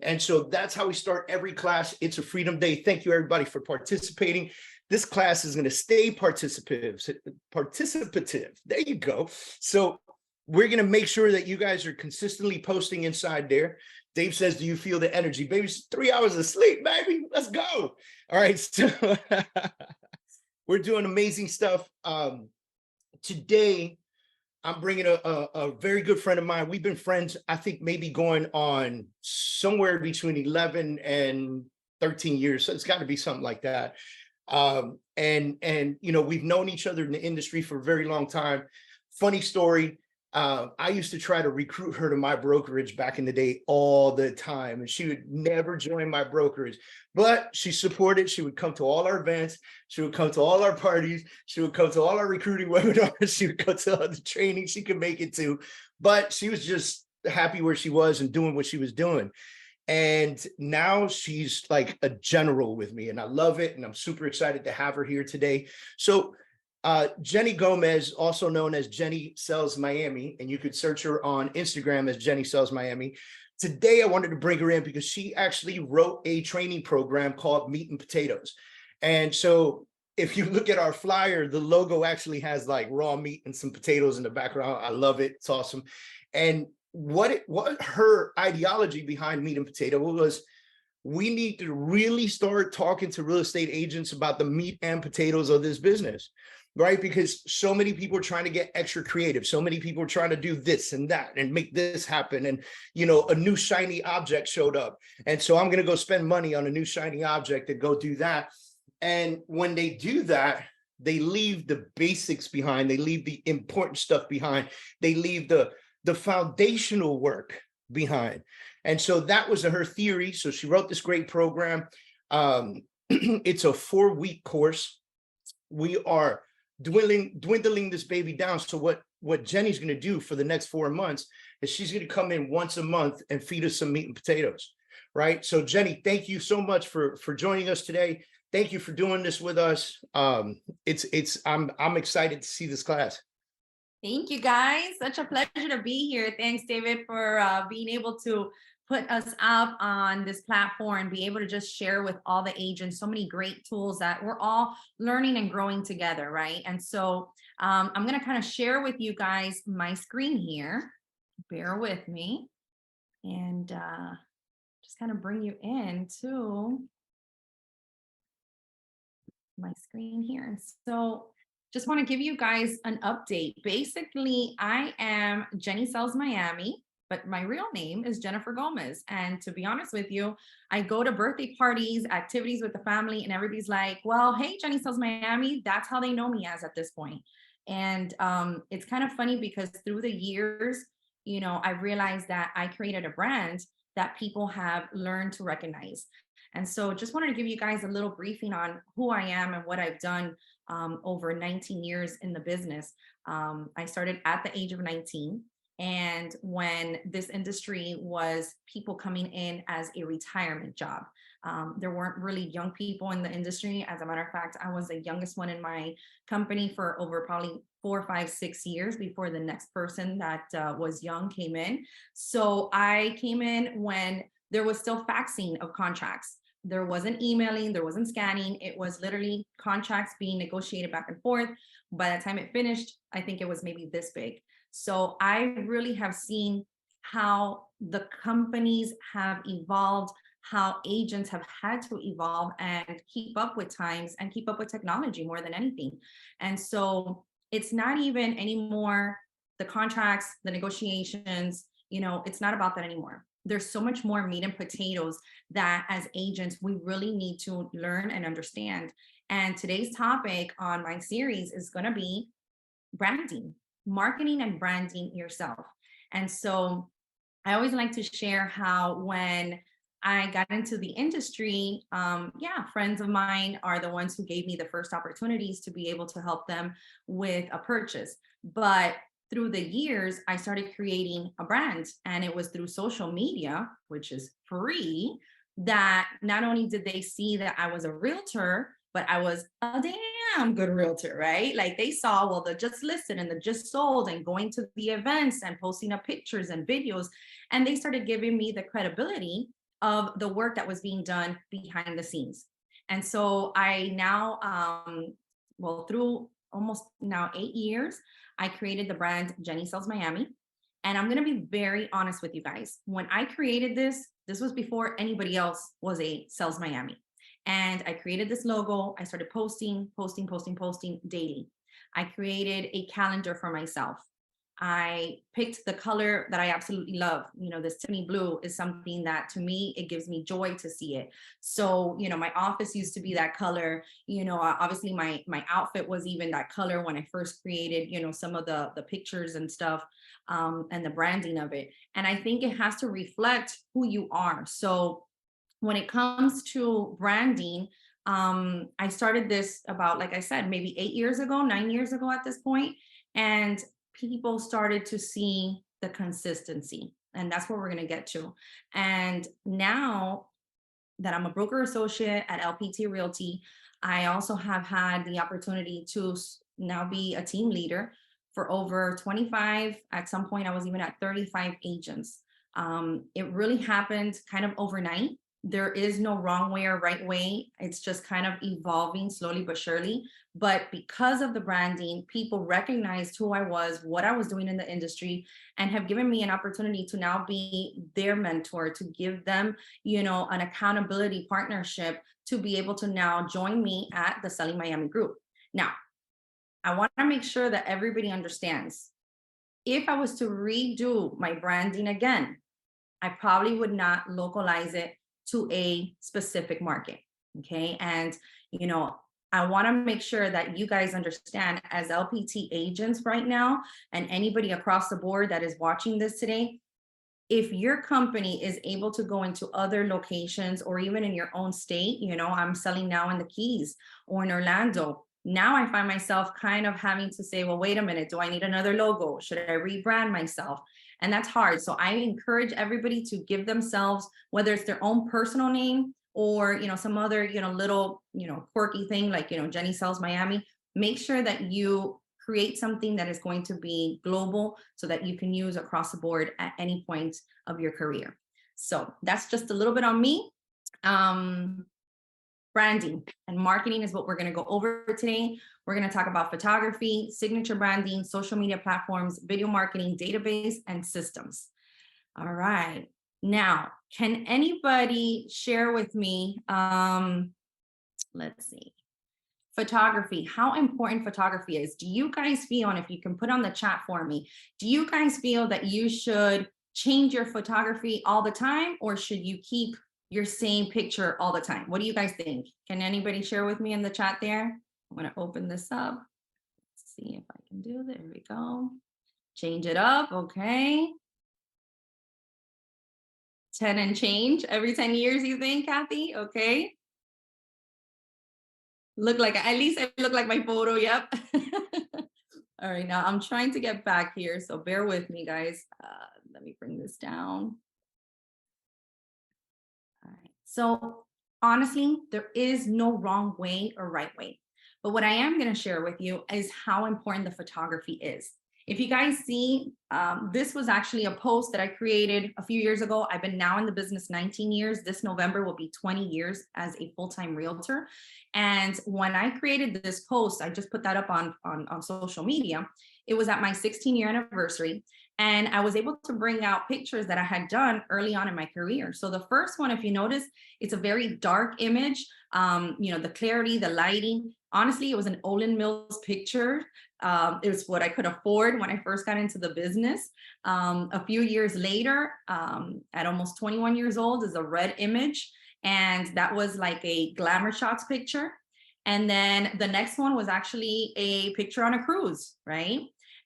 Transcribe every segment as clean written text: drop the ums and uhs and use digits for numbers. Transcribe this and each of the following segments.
And so that's how we start every class. It's a Freedom Day. Thank you, everybody, for participating. This class is going to stay participative. There you go. So we're going to make sure that you guys are consistently posting inside there. Dave says, do you feel the energy? Baby, 3 hours of sleep, baby. Let's go. All right. So we're doing amazing stuff. Today, I'm bringing a very good friend of mine. We've been friends, I think, maybe going on somewhere between 11 and 13 years. So it's got to be something like that. And you know, we've known each other in the industry for a very long time. Funny story. I used to try to recruit her to my brokerage back in the day all the time, and she would never join my brokerage, but she supported. She would come to all our events. She would come to all our parties. She would come to all our recruiting webinars. She would go to all the training she could make it to, but she was just happy where she was and doing what she was doing. And now she's like a general with me, and I love it. And I'm super excited to have her here today. So Jenny Gomez, also known as Jenny Sells Miami, and you could search her on Instagram as Jenny Sells Miami. Today, I wanted to bring her in because she actually wrote a training program called Meat and Potatoes. And so if you look at our flyer, the logo actually has like raw meat and some potatoes in the background. I love it. It's awesome. And what her ideology behind Meat and Potato was, we need to really start talking to real estate agents about the meat and potatoes of this business, right? Because so many people are trying to get extra creative. So many people are trying to do this and that and make this happen. And, you know, a new shiny object showed up. And so I'm going to go spend money on a new shiny object and go do that. And when they do that, they leave the basics behind. They leave the important stuff behind. They leave the foundational work behind. And so that was her theory. So she wrote this great program. It's a 4-week course. We are dwindling this baby down. So what Jenny's going to do for the next 4 months is she's going to come in once a month and feed us some meat and potatoes, right? So Jenny, thank you so much for joining us today. Thank you for doing this with us. I'm excited to see this class. Thank you, guys. Such a pleasure to be here. Thanks, David, for being able to put us up on this platform and be able to just share with all the agents so many great tools that we're all learning and growing together, right? And so I'm going to kind of share with you guys my screen here. Bear with me and just kind of bring you into my screen here. And so just want to give you guys an update. Basically, I am Jenny Sells Miami, but my real name is Jennifer Gomez. And to be honest with you, I go to birthday parties, activities with the family, and everybody's like, well, hey, Jenny Sells Miami. That's how they know me as at this point. And it's kind of funny because through the years, you know, I realized that I created a brand that people have learned to recognize. And so just wanted to give you guys a little briefing on who I am and what I've done over 19 years in the business. I started at the age of 19. And when this industry was people coming in as a retirement job, there weren't really young people in the industry. As a matter of fact, I was the youngest one in my company for over probably 4, 5, 6 years before the next person that was young came in. So I came in when there was still faxing of contracts. There wasn't emailing, there wasn't scanning. It was literally contracts being negotiated back and forth. By the time it finished, I think it was maybe this big. So I really have seen how the companies have evolved, how agents have had to evolve and keep up with times and keep up with technology more than anything. And so it's not even anymore the contracts, the negotiations, you know, it's not about that anymore. There's so much more meat and potatoes that as agents, we really need to learn and understand. And today's topic on my series is going to be branding, marketing and branding yourself. And so I always like to share how when I got into the industry, friends of mine are the ones who gave me the first opportunities to be able to help them with a purchase. But through the years, I started creating a brand, and it was through social media, which is free, that not only did they see that I was a realtor, but I was a damn good realtor, right? Like they saw, well, the just listed and the just sold and going to the events and posting up pictures and videos. And they started giving me the credibility of the work that was being done behind the scenes. And so I now, well, through almost now 8 years, I created the brand Jenny Sells Miami. And I'm going to be very honest with you guys. When I created this, this was before anybody else was a Sells Miami. And I created this logo. I started posting daily. I created a calendar for myself. I picked the color that I absolutely love. You know, this Tiffany blue is something that to me, it gives me joy to see it. So, you know, my office used to be that color. You know, obviously my outfit was even that color when I first created, you know, some of the pictures and stuff, and the branding of it. And I think it has to reflect who you are. So when it comes to branding, I started this about, like I said, maybe 8 years ago, 9 years ago at this point, and people started to see the consistency. And that's what we're going to get to. And now that I'm a broker associate at LPT Realty, I also have had the opportunity to now be a team leader for over 25. At some point, I was even at 35 agents. It really happened kind of overnight. There is no wrong way or right way. It's just kind of evolving slowly but surely. But because of the branding, people recognized who I was, what I was doing in the industry, and have given me an opportunity to now be their mentor, to give them, you know, an accountability partnership to be able to now join me at the Selling Miami group. Now, I want to make sure that everybody understands, if I was to redo my branding again, I probably would not localize it to a specific market. Okay. And, you know, I want to make sure that you guys understand, as LPT agents right now, and anybody across the board that is watching this today, if your company is able to go into other locations or even in your own state, you know, I'm selling now in the Keys or in Orlando. Now I find myself kind of having to say, well, wait a minute, do I need another logo? Should I rebrand myself? And that's hard. So I encourage everybody to give themselves, whether it's their own personal name or, you know, some other, you know, little, you know, quirky thing like, you know, Jenny Sells Miami, make sure that you create something that is going to be global so that you can use across the board at any point of your career. So that's just a little bit on me. Branding and marketing is what we're going to go over today. We're going to talk about photography, signature branding, social media platforms, video marketing, database, and systems. All right. Now, can anybody share with me, let's see, photography, how important photography is? Do you guys feel, and if you can put on the chat for me, do you guys feel that you should change your photography all the time, or should you keep your same picture all the time? What do you guys think? Can anybody share with me in the chat there? I'm going to open this up. Let's see if I can do that. There we go. Change it up. Okay. 10 and change every 10 years, you think, Kathy? Okay. Look like, at least I look like my photo. Yep. All right. Now I'm trying to get back here. So bear with me, guys. Let me bring this down. All right. So honestly, there is no wrong way or right way. But what I am going to share with you is how important the photography is. If you guys see, this was actually a post that I created a few years ago. I've been now in the business 19 years. This November will be 20 years as a full-time realtor. And when I created this post, I just put that up on social media. It was at my 16-year anniversary. And I was able to bring out pictures that I had done early on in my career. So the first one, if you notice, it's a very dark image. You know, the clarity, the lighting. Honestly, it was an Olin Mills picture. It was what I could afford when I first got into the business. A few years later, at almost 21 years old, is a red image. And that was like a glamour shots picture. And then the next one was actually a picture on a cruise, right?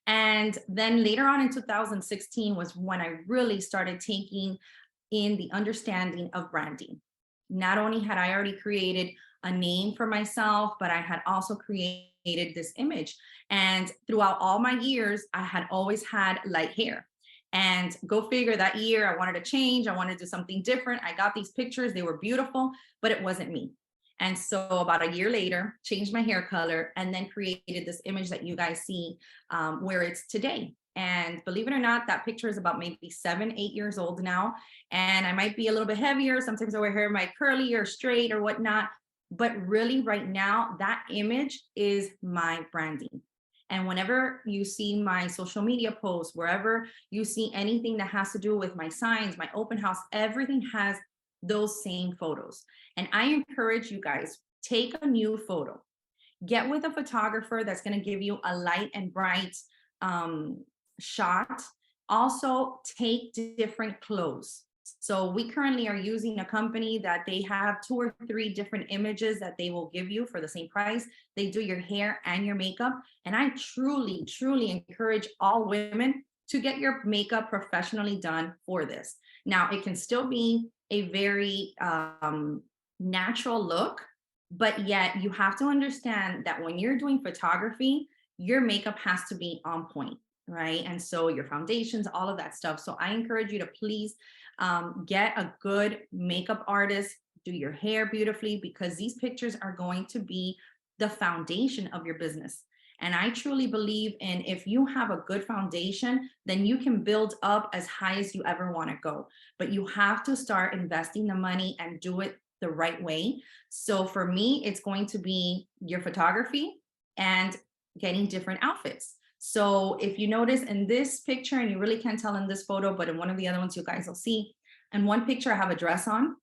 And then later on in 2016 was when I really started taking in the understanding of branding. Not only had I already created a name for myself, but I had also created this image. And throughout all my years, I had always had light hair. And go figure, that year I wanted to change. I wanted to do something different. I got these pictures. They were beautiful, but it wasn't me. And so about a year later, changed my hair color and then created this image that you guys see where it's today. And believe it or not, that picture is about maybe 7, 8 years old now. And I might be a little bit heavier. Sometimes I wear hair my curly or straight or whatnot. But really, right now, that image is my branding. And whenever you see my social media posts, wherever you see anything that has to do with my signs, my open house, everything has those same photos. And I encourage you guys, take a new photo, get with a photographer that's going to give you a light and bright um, shot. Also, take different clothes. So we currently are using a company that they have 2 or 3 different images that they will give you for the same price. They do your hair and your makeup. And I truly, truly encourage all women to get your makeup professionally done for this. Now, it can still be a very natural look, but yet you have to understand that when you're doing photography, your makeup has to be on point, right? And so your foundations, all of that stuff. So I encourage you to please get a good makeup artist, do your hair beautifully, because these pictures are going to be the foundation of your business. And I truly believe in, if you have a good foundation, then you can build up as high as you ever want to go. But you have to start investing the money and do it the right way. So for me, it's going to be your photography and getting different outfits. So if you notice in this picture, and you really can't tell in this photo, but in one of the other ones you guys will see, in one picture I have a dress on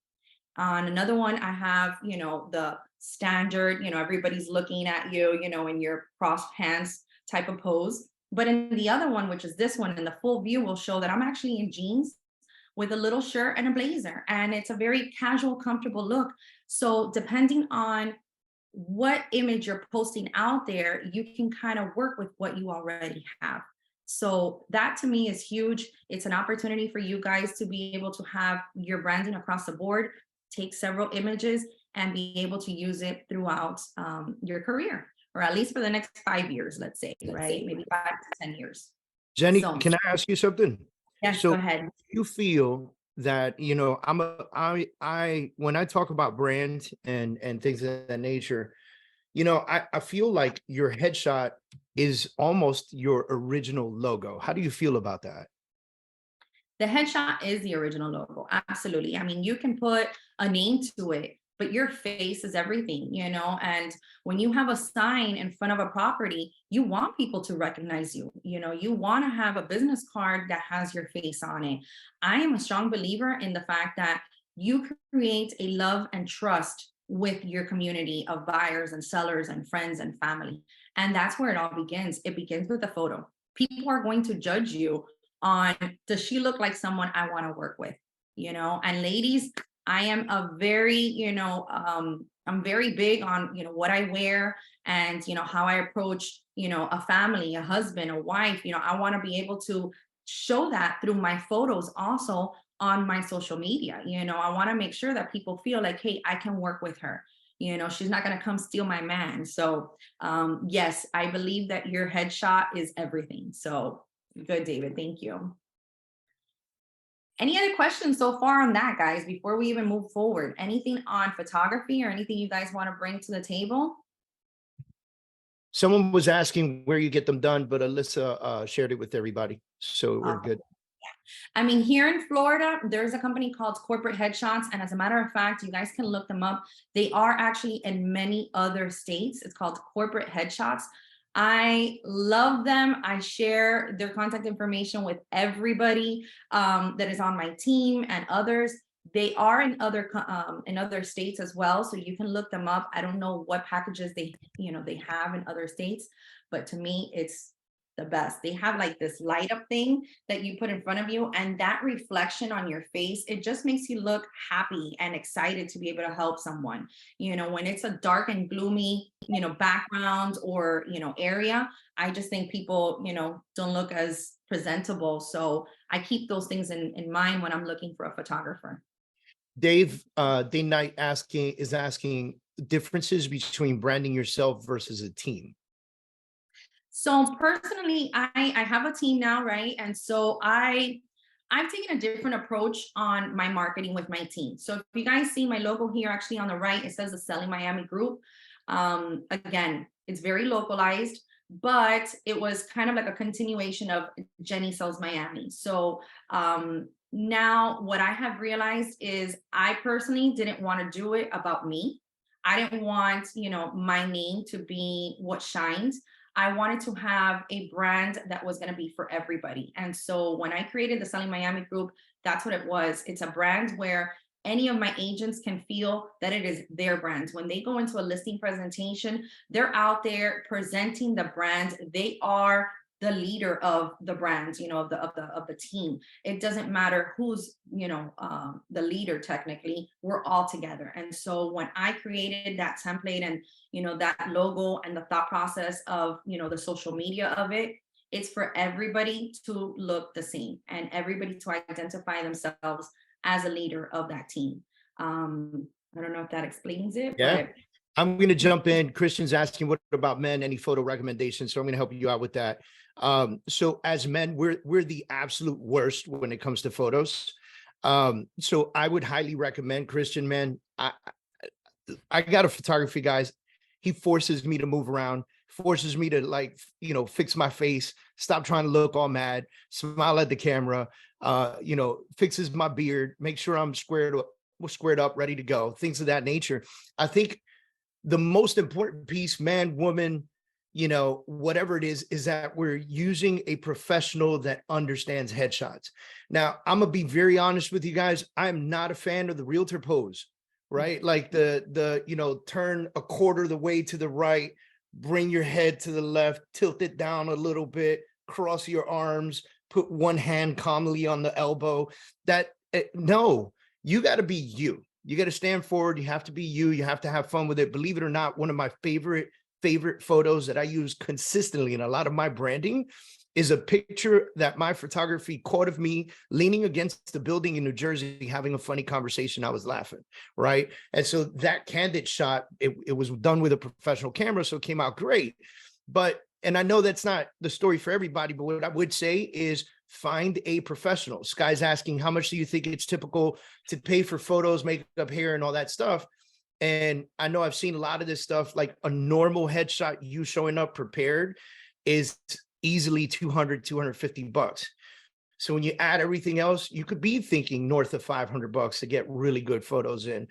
another one I have, the standard, everybody's looking at you, in your crossed hands type of pose. But in the other one, which is this one, in the full view will show that I'm actually in jeans with a little shirt and a blazer, and it's a very casual, comfortable look. So depending on what image you're posting out there, you can kind of work with what you already have. So that to me is huge. It's an opportunity for you guys to be able to have your branding across the board, take several images and be able to use it throughout your career, or at least for the next 5 years, let's say, right? Maybe 5 to 10 years. Jenny, So can I ask you something? yes, So go ahead. you feel that, when I talk about brand and things of that nature, I feel like your headshot is almost your original logo. How do you feel about that? The headshot is the original logo. Absolutely. I mean, you can put a name to it, but your face is everything, and when you have a sign in front of a property, you want people to recognize you. You want to have a business card that has your face on it. I am a strong believer in the fact that you create a love and trust with your community of buyers and sellers and friends and family. And that's where it all begins. It begins with a photo. People are going to judge you on, does she look like someone I want to work with? And ladies, I am a very, I'm very big on, what I wear and, how I approach, a family, a husband, a wife. I want to be able to show that through my photos also on my social media. I want to make sure that people feel like, hey, I can work with her. She's not going to come steal my man. So yes, I believe that your headshot is everything. So good, David. Thank you. Any other questions so far on that, guys, before we even move forward? Anything on photography or anything you guys want to bring to the table? Someone was asking where you get them done, but Alyssa shared it with everybody. So we're good. I mean, here in Florida, there's a company called Corporate Headshots. And as a matter of fact, you guys can look them up. They are actually in many other states. It's called Corporate Headshots. I love them. I share their contact information with everybody that is on my team and others. They are in other states as well, so you can look them up. I don't know what packages they have in other states, but to me, it's the best. They have like this light up thing that you put in front of you, and that reflection on your face, it just makes you look happy and excited to be able to help someone. When it's a dark and gloomy, background or, area, I just think people, don't look as presentable. So I keep those things in mind when I'm looking for a photographer. Dave, Day Night is asking differences between branding yourself versus a team. So personally, I have a team now, right? And so I've taken a different approach on my marketing with my team. So if you guys see my logo here, actually on the right, it says the Selling Miami Group. Again, it's very localized. but it was kind of like a continuation of Jenny Sells Miami. So now what I have realized is I personally didn't want to do it about me. I didn't want, my name to be what shines. I wanted to have a brand that was going to be for everybody. And so when I created the Selling Miami group, that's what it was. It's a brand where any of my agents can feel that it is their brand. When they go into a listing presentation, they're out there presenting the brand. They are the leader of the brand, of the team. It doesn't matter who's, the leader technically, we're all together. And so when I created that template and, that logo and the thought process of, the social media of it, it's for everybody to look the same and everybody to identify themselves as a leader of that team. I don't know if that explains it, Yeah. but I'm going to jump in. Christian's asking, what about men? Any photo recommendations? So I'm going to help you out with that. So as men, we're the absolute worst when it comes to photos. So I would highly recommend Christian, man. I got a photography guys. He forces me to move around, forces me to fix my face, stop trying to look all mad, smile at the camera, fixes my beard, make sure I'm squared up, ready to go, things of that nature. I think the most important piece, man, woman, whatever it is that we're using a professional that understands headshots. Now, I'm gonna be very honest with you guys. I'm not a fan of the realtor pose, right? Like the turn a quarter of the way to the right, bring your head to the left, tilt it down a little bit, cross your arms, put one hand calmly on the elbow. No, you got to be you. You got to stand forward. You have to be you. You have to have fun with it. Believe it or not, one of my favorite photos that I use consistently in a lot of my branding is a picture that my photography caught of me leaning against the building in New Jersey, having a funny conversation. I was laughing, right? And so that candid shot, it was done with a professional camera, so it came out great. And I know that's not the story for everybody, but what I would say is find a professional. Sky's asking, how much do you think it's typical to pay for photos, makeup, hair, and all that stuff? And I know I've seen a lot of this stuff, like a normal headshot, you showing up prepared is easily $200-250. So when you add everything else, you could be thinking north of $500 to get really good photos in.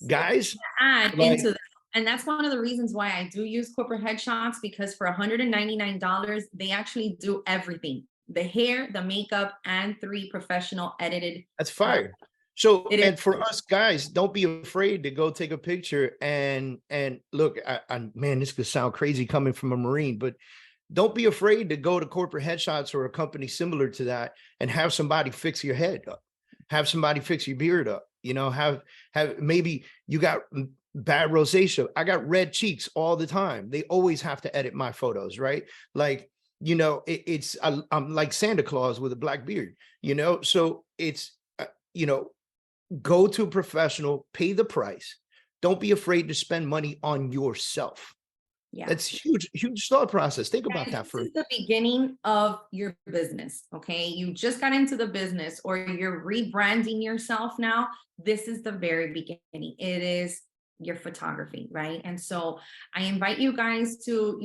Guys, into that. And that's one of the reasons why I do use corporate headshots, because for $199, they actually do everything: the hair, the makeup, and 3 professional edited. That's fire. So, and for us guys, don't be afraid to go take a picture and look, man, this could sound crazy coming from a Marine, but don't be afraid to go to corporate headshots or a company similar to that and have somebody fix your head up, have somebody fix your beard up, have maybe you got bad rosacea. I got red cheeks all the time. They always have to edit my photos, right? Like, I'm like Santa Claus with a black beard, so it's, go to a professional, pay the price. Don't be afraid to spend money on yourself. Yeah, that's huge thought process. Think about that for the beginning of your business. Okay, you just got into the business or you're rebranding yourself now. This is the very beginning. It is your photography, right? And so I invite you guys to,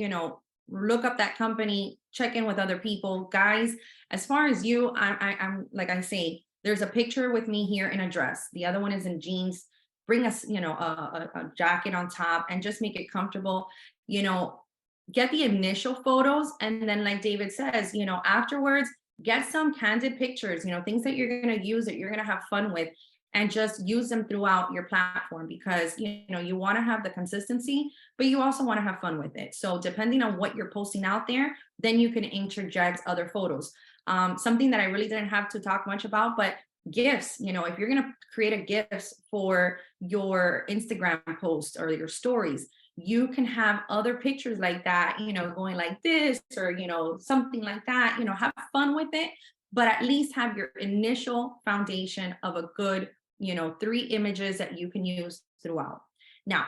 look up that company, check in with other people. Guys, as far as you, I'm like I say, there's a picture with me here in a dress. The other one is in jeans. Bring us, a jacket on top and just make it comfortable. Get the initial photos. And then like David says, afterwards, get some candid pictures, things that you're going to use, that you're going to have fun with, and just use them throughout your platform, because, you want to have the consistency, but you also want to have fun with it. So depending on what you're posting out there, then you can interject other photos. Something that I really didn't have to talk much about, but gifts, if you're going to create a gift for your Instagram post or your stories, you can have other pictures like that, going like this, or, something like that, have fun with it, but at least have your initial foundation of a good, 3 images that you can use throughout. Now,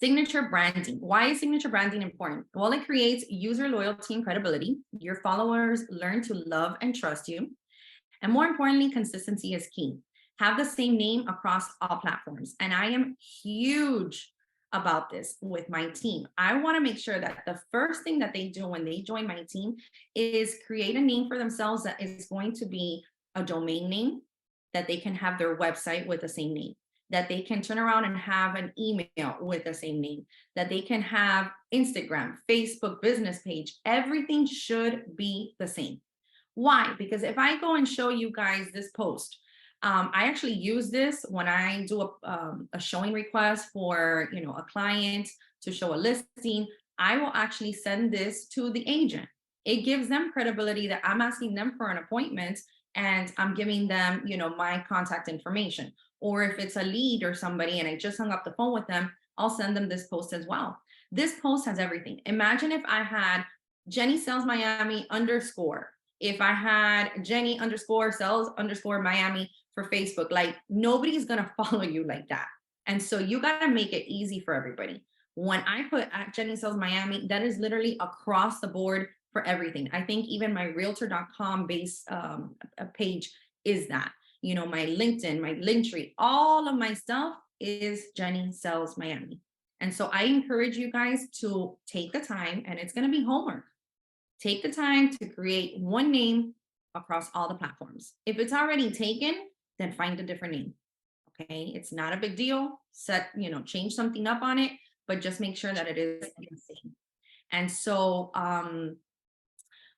signature branding. Why is signature branding important? Well, it creates user loyalty and credibility. Your followers learn to love and trust you. And more importantly, consistency is key. Have the same name across all platforms. And I am huge about this with my team. I want to make sure that the first thing that they do when they join my team is create a name for themselves that is going to be a domain name, that they can have their website with the same name, that they can turn around and have an email with the same name, that they can have Instagram, Facebook, business page. Everything should be the same. Why? Because if I go and show you guys this post, I actually use this when I do a showing request for, a client to show a listing. I will actually send this to the agent. It gives them credibility that I'm asking them for an appointment and I'm giving them, my contact information. Or if it's a lead or somebody and I just hung up the phone with them, I'll send them this post as well. This post has everything. Imagine if I had Jenny Sells Miami underscore, if I had Jenny underscore Sells underscore Miami for Facebook, like nobody's going to follow you like that. And so you got to make it easy for everybody. When I put at Jenny Sells Miami, that is literally across the board for everything. I think even my realtor.com base page is that, my LinkedIn, my Linktree, all of my stuff is Jenny Sells Miami. And so I encourage you guys to take the time, and it's going to be homework. Take the time to create one name across all the platforms. If it's already taken, then find a different name. Okay. It's not a big deal. Change something up on it, but just make sure that it is the same. And so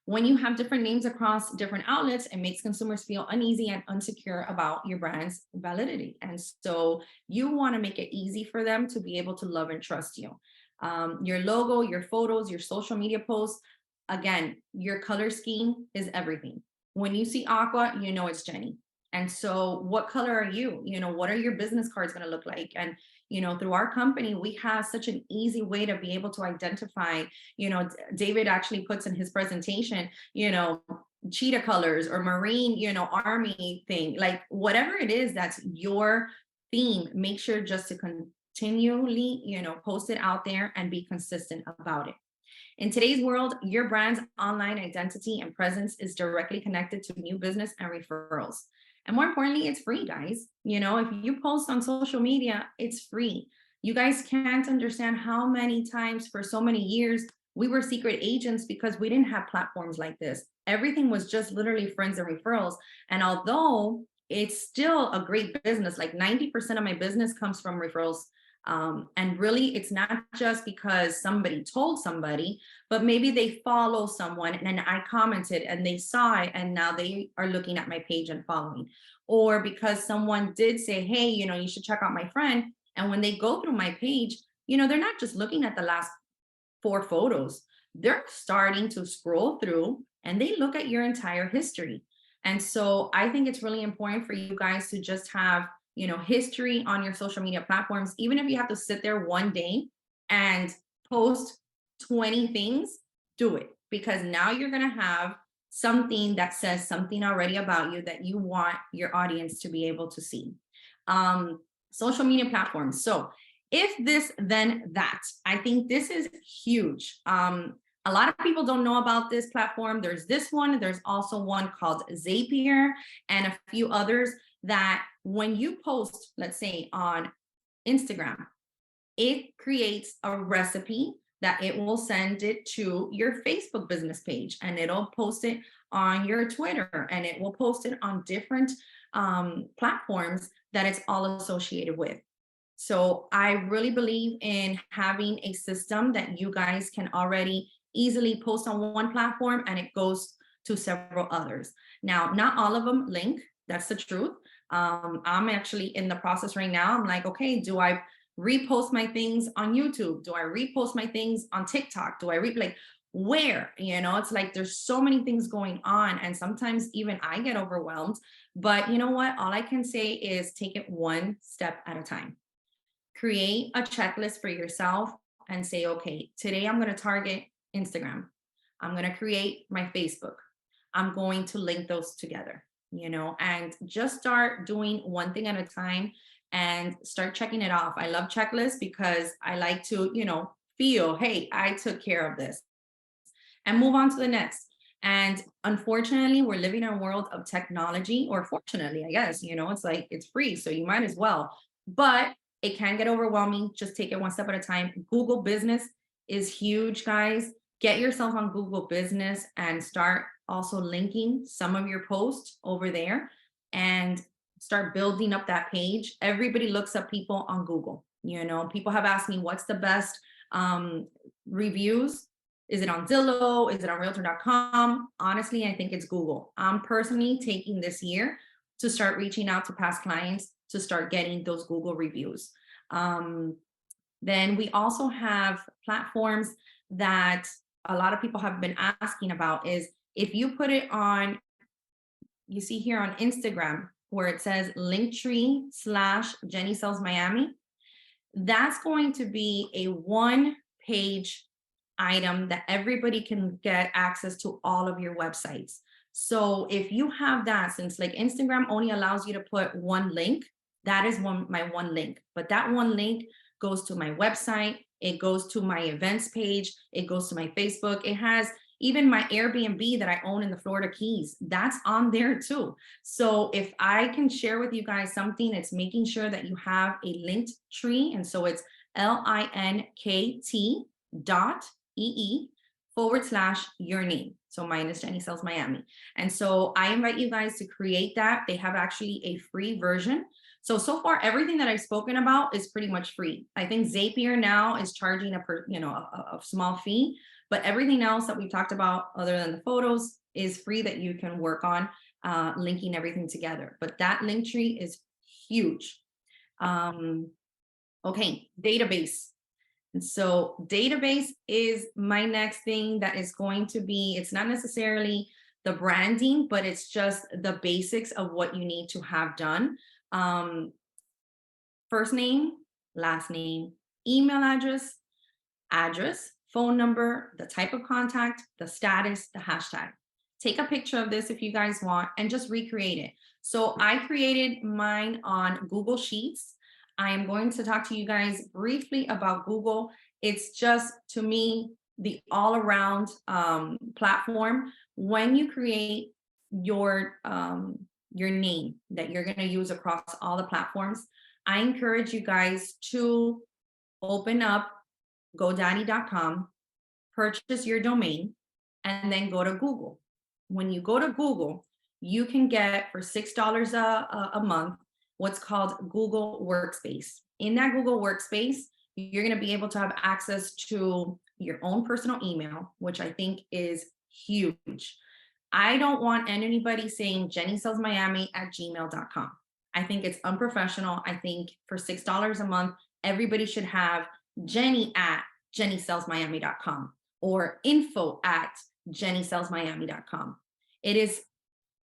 when you have different names across different outlets, it makes consumers feel uneasy and insecure about your brand's validity. And so you want to make it easy for them to be able to love and trust you. Your logo, your photos, your social media posts, again, your color scheme is everything. When you see aqua, it's Jenny. And so what color are you? What are your business cards going to look like? And, through our company, we have such an easy way to be able to identify, David actually puts in his presentation, cheetah colors or marine, army thing, like whatever it is, that's your theme. Make sure just to continually, post it out there and be consistent about it. In today's world, your brand's online identity and presence is directly connected to new business and referrals. And more importantly, it's free, guys. If you post on social media, it's free. You guys can't understand how many times for so many years we were secret agents because we didn't have platforms like this. Everything was just literally friends and referrals. And although it's still a great business, like 90% of my business comes from referrals. And really, it's not just because somebody told somebody, but maybe they follow someone and I commented and they saw it and now they are looking at my page and following. Or because someone did say, hey, you should check out my friend. And when they go through my page, they're not just looking at the last 4 photos. They're starting to scroll through and they look at your entire history. And so I think it's really important for you guys to just have history on your social media platforms, even if you have to sit there one day and post 20 things, do it, because now you're going to have something that says something already about you that you want your audience to be able to see. Social media platforms. So if this, then that, I think this is huge. A lot of people don't know about this platform. There's this one. There's also one called Zapier and a few others that when you post, let's say on Instagram, it creates a recipe that it will send it to your Facebook business page and it'll post it on your Twitter and it will post it on different platforms that it's all associated with. So I really believe in having a system that you guys can already easily post on one platform and it goes to several others. Now, not all of them link. That's the truth. I'm actually in the process right now. I'm like, okay, do I repost my things on YouTube? Do I repost my things on TikTok? Do I like where? It's like there's so many things going on. And sometimes even I get overwhelmed. But you know what? All I can say is take it one step at a time. Create a checklist for yourself and say, okay, today I'm going to target Instagram. I'm going to create my Facebook. I'm going to link those together. And just start doing one thing at a time and start checking it off. I love checklists because I like to, feel, hey, I took care of this and move on to the next. And unfortunately, we're living in a world of technology, or fortunately, I guess, it's like it's free, so you might as well. But It can get overwhelming. Just take it one step at a time. Google Business is huge, guys. Get yourself on Google Business and start also linking some of your posts over there and start building up that page. Everybody looks up people on Google. You know, people have asked me, what's the best reviews? Is it on Zillow? Is it on realtor.com? Honestly, I think it's Google. I'm personally taking this year to start reaching out to past clients to start getting those Google reviews. Then we also have platforms that a lot of people have been asking about is if you put it on, you see here on Instagram where it says Linktree / Jenny Sells Miami, that's going to be a one-page item that everybody can get access to all of your websites. So if you have that, since like Instagram only allows you to put one link, that is my one link. But that one link goes to my website, it goes to my events page, it goes to my Facebook, it has even my Airbnb that I own in the Florida Keys, that's on there too. So if I can share with you guys something, it's making sure that you have a linked tree. And so it's linkt.ee/your name. So mine is Jenny Sells Miami. And so I invite you guys to create that. They have actually a free version. So far, everything that I've spoken about is pretty much free. I think Zapier now is charging a small fee, but everything else that we've talked about other than the photos is free that you can work on linking everything together. But that link tree is huge. Okay, database. And so database is my next thing that is going to be, it's not necessarily the branding, but it's just the basics of what you need to have done. First name, last name, email address, phone number, the type of contact, the status, the hashtag. Take a picture of this if you guys want and just recreate it. So I created mine on Google Sheets. I am going to talk to you guys briefly about Google. It's just, to me, the all-around platform. When you create your name that you're going to use across all the platforms, I encourage you guys to open up GoDaddy.com, purchase your domain, and then go to Google. When you go to Google, you can get for $6 a month what's called Google Workspace. In that Google Workspace, you're going to be able to have access to your own personal email, which I think is huge. I don't want anybody saying jennysellsmiami@gmail.com. I think it's unprofessional. I think for $6 a month, everybody should have jenny@jennysellsmiami.com or info@jennysellsmiami.com. It is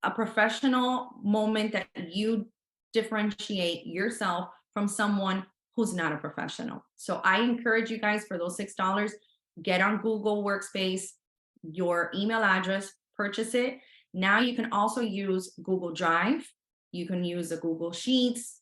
a professional moment that you differentiate yourself from someone who's not a professional. So I encourage you guys, for those $6, get on Google Workspace, your email address, purchase it. Now you can also use Google Drive. You can use the Google Sheets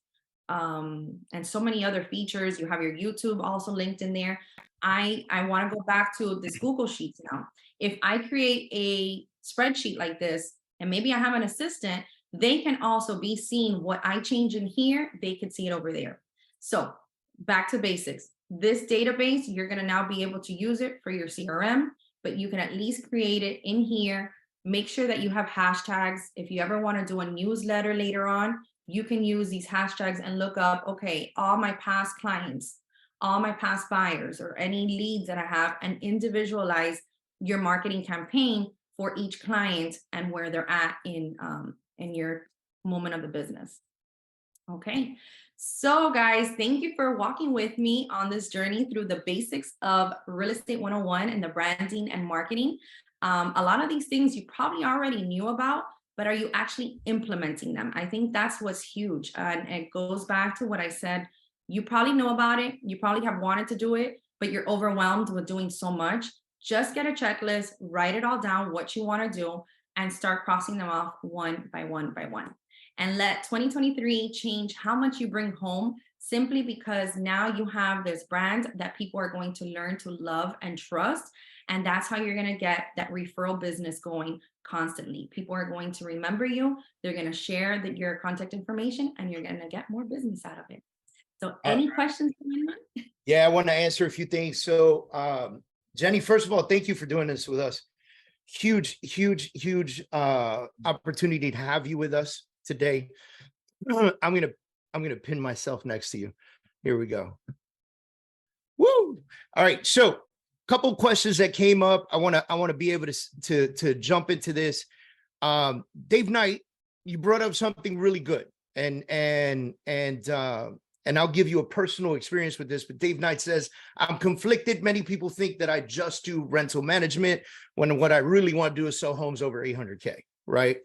and so many other features. You have your YouTube also linked in there. I want to go back to this Google Sheets now. If I create a spreadsheet like this, and maybe I have an assistant, they can also be seeing what I change in here. They could see it over there. So back to basics. This database, you're going to now be able to use it for your CRM, but you can at least create it in here. Make sure that you have hashtags. If you ever want to do a newsletter later on, you can use these hashtags and look up, okay, all my past clients, all my past buyers, or any leads that I have, and individualize your marketing campaign for each client and where they're at in your moment of the business. Okay, so guys, thank you for walking with me on this journey through the basics of Real Estate 101 and the branding and marketing. A lot of these things you probably already knew about, but are you actually implementing them? I think that's what's huge. And it goes back to what I said. You probably know about it. You probably have wanted to do it, but you're overwhelmed with doing so much. Just get a checklist, write it all down, what you want to do, and start crossing them off one by one by one. And let 2023 change how much you bring home, simply because now you have this brand that people are going to learn to love and trust. And that's how you're going to get that referral business going constantly. People are going to remember you. They're going to share your contact information, and you're going to get more business out of it. So any questions from anyone? Yeah, I want to answer a few things. So, Jenny, first of all, thank you for doing this with us. Huge, huge, huge opportunity to have you with us today. I'm gonna pin myself next to you. Here we go. Woo! All right, so a couple questions that came up. I want to be able to jump into this. Dave Knight, you brought up something really good, and I'll give you a personal experience with this. But Dave Knight says, I'm conflicted. Many people think that I just do rental management when what I really want to do is sell homes over 800K, right?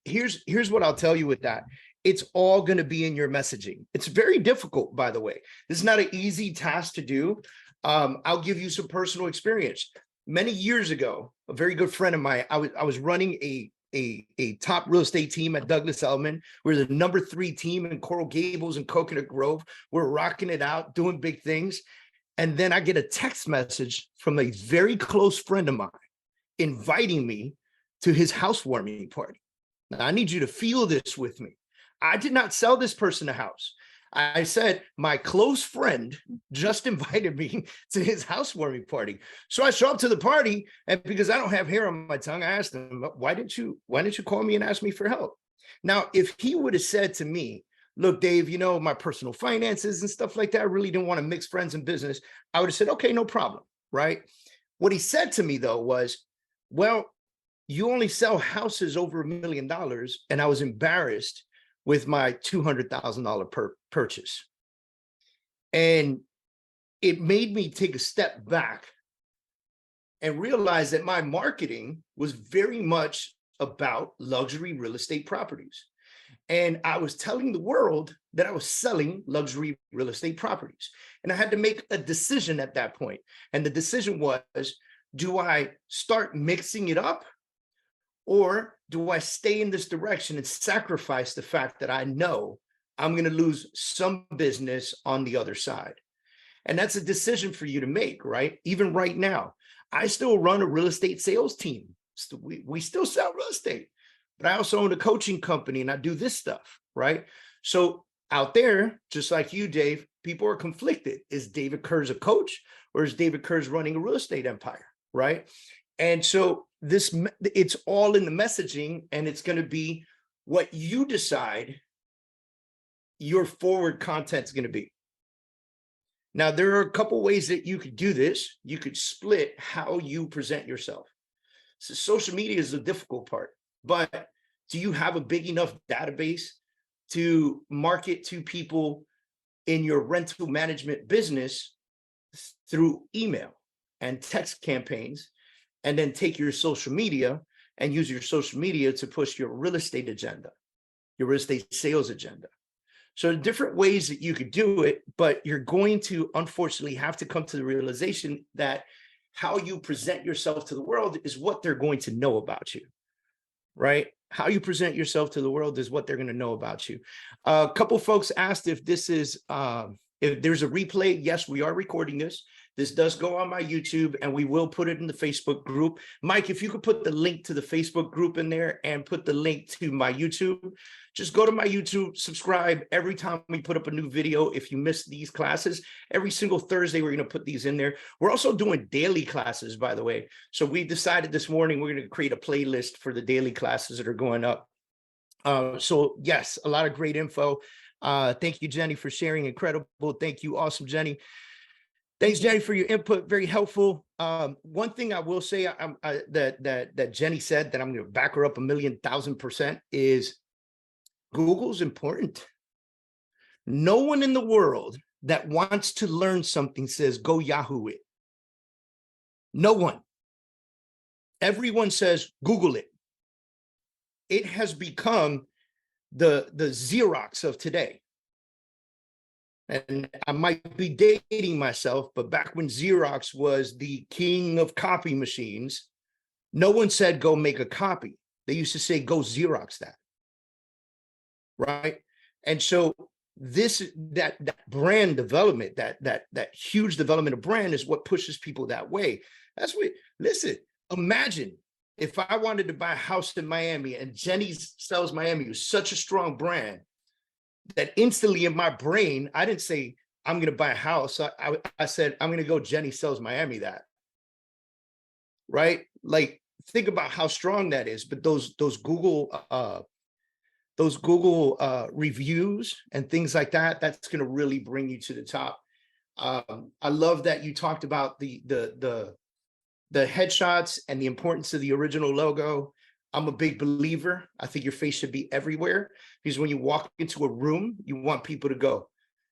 Here's what I'll tell you with that. It's all going to be in your messaging. It's very difficult, by the way. This is not an easy task to do. I'll give you some personal experience. Many years ago, a very good friend of mine, I was running a top real estate team at Douglas Elliman. We're the number 3 team in Coral Gables and Coconut Grove. We're rocking it out, doing big things. And then I get a text message from a very close friend of mine inviting me to his housewarming party. Now, I need you to feel this with me. I did not sell this person a house. I said, my close friend just invited me to his housewarming party. So I show up to the party, and because I don't have hair on my tongue, I asked him, why didn't you call me and ask me for help? Now, if he would have said to me, look, Dave, you know, my personal finances and stuff like that, I really didn't want to mix friends and business, I would have said, okay, no problem, right? What he said to me, though, was, well, you only sell houses over $1 million, and I was embarrassed with my $200,000 purchase. And it made me take a step back and realize that my marketing was very much about luxury real estate properties. And I was telling the world that I was selling luxury real estate properties. And I had to make a decision at that point. And the decision was, do I start mixing it up? Or do I stay in this direction and sacrifice the fact that I know I'm going to lose some business on the other side? And that's a decision for you to make, right? Even right now, I still run a real estate sales team. We still sell real estate, but I also own a coaching company and I do this stuff, right? So out there, just like you, Dave, people are conflicted. Is David Kurz a coach, or is David Kurz running a real estate empire, right? And so it's all in the messaging, and it's going to be what you decide your forward content is going to be. Now, there are a couple ways that you could do this. You could split how you present yourself. So social media is the difficult part, but do you have a big enough database to market to people in your rental management business through email and text campaigns? And then take your social media and use your social media to push your real estate agenda, your real estate sales agenda. So different ways that you could do it, but you're going to unfortunately have to come to the realization that how you present yourself to the world is what they're going to know about you, right? How you present yourself to the world is what they're going to know about you. A couple folks asked if this is, if there's a replay. Yes, we are recording this. This does go on my YouTube, and we will put it in the Facebook group. Mike, if you could put the link to the Facebook group in there and put the link to my YouTube, just go to my YouTube, subscribe. Every time we put up a new video, if you miss these classes, every single Thursday, we're going to put these in there. We're also doing daily classes, by the way. So we decided this morning we're going to create a playlist for the daily classes that are going up. So yes, a lot of great info. Thank you, Jenny, for sharing. Incredible. Thank you. Awesome, Jenny. Thanks, Jenny, for your input. Very helpful. One thing I will say that Jenny said that I'm going to back her up 1,000,000% is Google's important. No one in the world that wants to learn something says go Yahoo it. No one. Everyone says Google it. It has become the Xerox of today. And I might be dating myself, but back when Xerox was the king of copy machines, no one said, go make a copy. They used to say, go Xerox that. Right. And so that brand development, that huge development of brand is what pushes people that way. That's what, listen, imagine if I wanted to buy a house in Miami and Jenny's Sells Miami was such a strong brand. that instantly in my brain, I didn't say, I'm going to buy a house. I said, I'm going to go Jenny Sells Miami that. Right? Like, think about how strong that is. But those Google reviews and things like that, that's going to really bring you to the top. I love that you talked about the headshots and the importance of the original logo. I'm a big believer. I think your face should be everywhere, because when you walk into a room, you want people to go,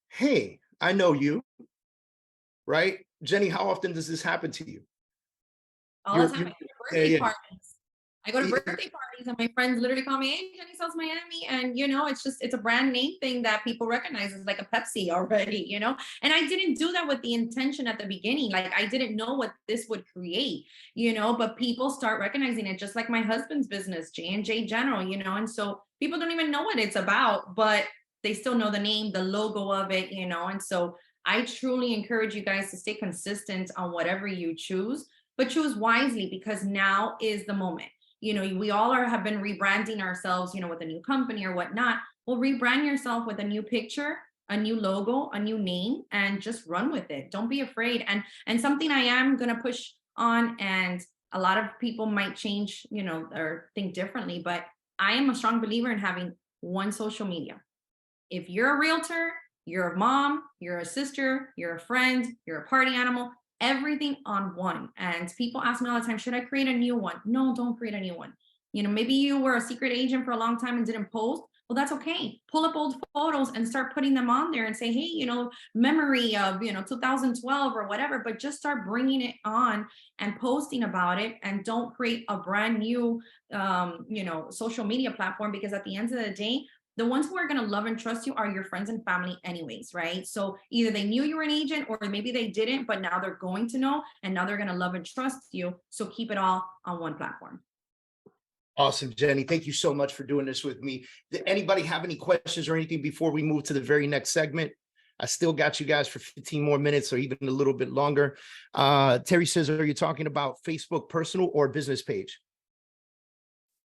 hey, I know you, right? Jenny, how often does this happen to you? All the time. I go to birthday yeah. parties. I go to birthday parties and my friends literally call me, hey, Jenny Sells Miami. And, you know, it's a brand name thing that people recognize as like a Pepsi already, you know? And I didn't do that with the intention at the beginning. Like, I didn't know what this would create, you know, but people start recognizing it, just like my husband's business, J&J General, you know? And so people don't even know what it's about, but they still know the name, the logo of it, you know? And so I truly encourage you guys to stay consistent on whatever you choose, but choose wisely, because now is the moment. You know, we all have been rebranding ourselves, you know, with a new company or whatnot. Well, rebrand yourself with a new picture, a new logo, a new name, and just run with it. Don't be afraid. And something I am going to push on, and a lot of people might change, you know, or think differently, but I am a strong believer in having one social media. If you're a realtor, you're a mom, you're a sister, you're a friend, you're a party animal, everything on one. And people ask me all the time, should I create a new one? No, don't create a new one. You know, maybe you were a secret agent for a long time and didn't post. Well, that's okay. Pull up old photos and start putting them on there and say, hey, you know, memory of, you know, 2012 or whatever, but just start bringing it on and posting about it. And don't create a brand new, you know, social media platform, because at the end of the day, the ones who are going to love and trust you are your friends and family anyways, right? So either they knew you were an agent, or maybe they didn't, but now they're going to know, and now they're going to love and trust you. So keep it all on one platform. Awesome, Jenny. Thank you so much for doing this with me. Did anybody have any questions or anything before we move to the very next segment? I still got you guys for 15 more minutes or even a little bit longer. Terry says, are you talking about Facebook personal or business page?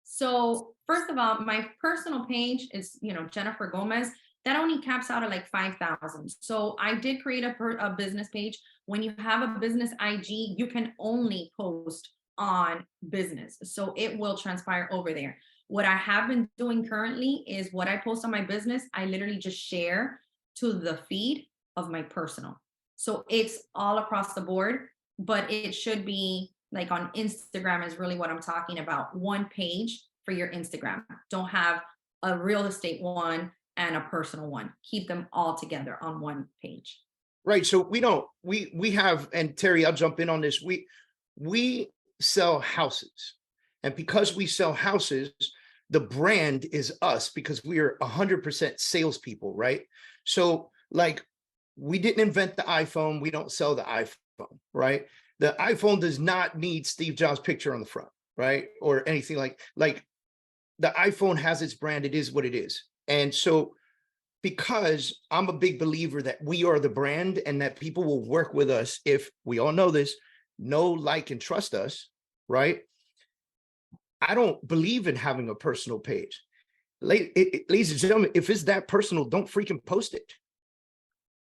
So first of all, my personal page is, you know, Jennifer Gomez. That only caps out at like 5,000. So I did create a business page. When you have a business IG, you can only post on business. So it will transpire over there. What I have been doing currently is what I post on my business, I literally just share to the feed of my personal. So it's all across the board, but it should be like on Instagram is really what I'm talking about. One page for your Instagram. Don't have a real estate one and a personal one. Keep them all together on one page. Right. So we have, and Terry, I'll jump in on this. We sell houses, and because we sell houses, the brand is us, because we are 100% salespeople, right? So like, we didn't invent the iPhone. We don't sell the iPhone, right? The iPhone does not need Steve Jobs' picture on the front, right? Or anything like the iPhone has its brand. It is what it is. And so, because I'm a big believer that we are the brand and that people will work with us if we all know this, know, like, and trust us, right? I don't believe in having a personal page. Ladies and gentlemen, if it's that personal, don't freaking post it.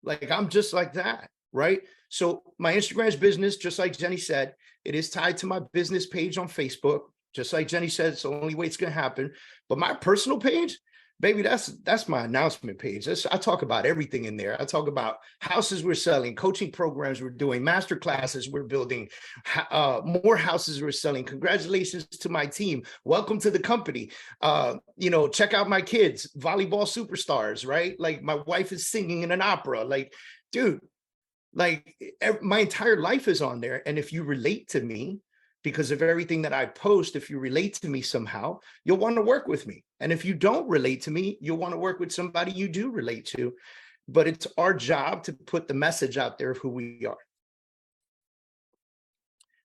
Like, I'm just like that, right? So my Instagram's business, just like Jenny said, it is tied to my business page on Facebook. Just like Jenny said, it's the only way it's going to happen. But my personal page, baby, that's my announcement page. I talk about everything in there. I talk about houses we're selling, coaching programs we're doing, master classes we're building, more houses we're selling. Congratulations to my team. Welcome to the company. You know, check out my kids, volleyball superstars, right? Like, my wife is singing in an opera. Like, dude, like, my entire life is on there. And if you relate to me, because of everything that I post, if you relate to me somehow, you'll want to work with me. And if you don't relate to me, you'll want to work with somebody you do relate to. But it's our job to put the message out there of who we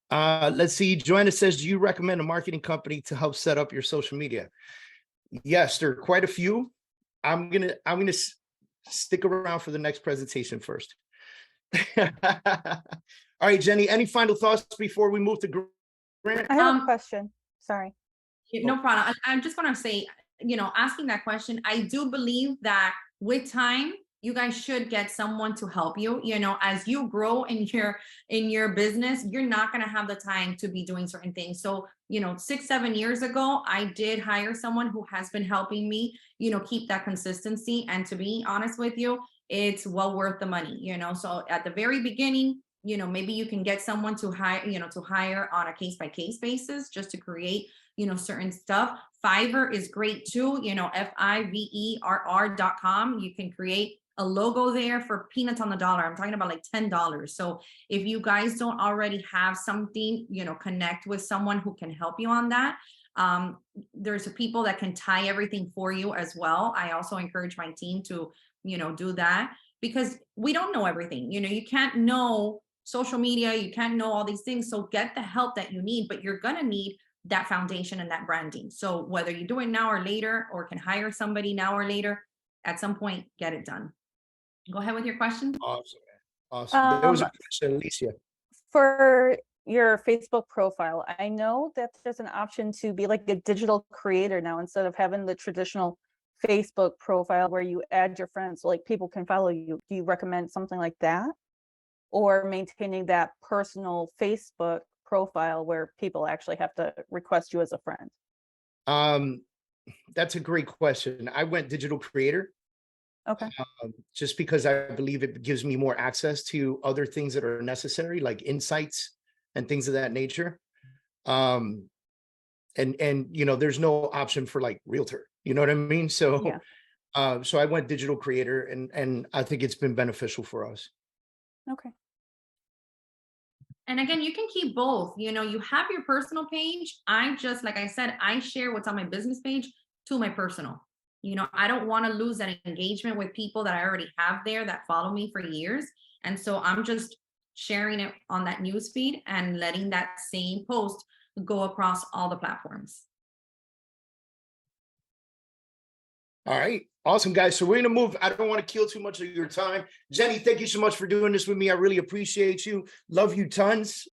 are. Let's see. Joanna says, do you recommend a marketing company to help set up your social media? Yes, there are quite a few. I'm gonna stick around for the next presentation first. All right, Jenny, any final thoughts before we move to Grant? I have a question. Sorry. No problem. I'm just going to say, you know, asking that question, I do believe that with time, you guys should get someone to help you. You know, as you grow in your business, you're not going to have the time to be doing certain things. So, you know, 6-7 years ago, I did hire someone who has been helping me, you know, keep that consistency. And to be honest with you, it's well worth the money, you know. So at the very beginning, you know, maybe you can get someone to hire, you know, to hire on a case by case basis just to create, you know, certain stuff. Fiverr is great too, you know, fiverr.com. You can create a logo there for peanuts on the dollar. I'm talking about like $10. So if you guys don't already have something, you know, connect with someone who can help you on that. There's people that can tie everything for you as well. I also encourage my team to, you know, do that, because we don't know everything. You know, you can't know social media, you can't know all these things. So get the help that you need, but you're going to need that foundation and that branding. So whether you do it now or later, or can hire somebody now or later, at some point, get it done. Go ahead with your question. Awesome, man. Awesome. There was a Um, question, Alicia. For your Facebook profile, I know that there's an option to be like a digital creator now instead of having the traditional Facebook profile where you add your friends, so like people can follow you. Do you recommend something like that? Or maintaining that personal Facebook profile where people actually have to request you as a friend? That's a great question. I went digital creator Okay. just because I believe it gives me more access to other things that are necessary, like insights and things of that nature. And you know, there's no option for like realtor. You know what I mean? So Yeah. so I went digital creator, and I think it's been beneficial for us. Okay. And again, you can keep both. You know, you have your personal page. I just, like I said, I share what's on my business page to my personal. You know, I don't want to lose that engagement with people that I already have there that follow me for years. And so I'm just sharing it on that news feed and letting that same post go across all the platforms. All right. Awesome, guys. So we're going to move. I don't want to kill too much of your time. Jenny, thank you so much for doing this with me. I really appreciate you. Love you tons.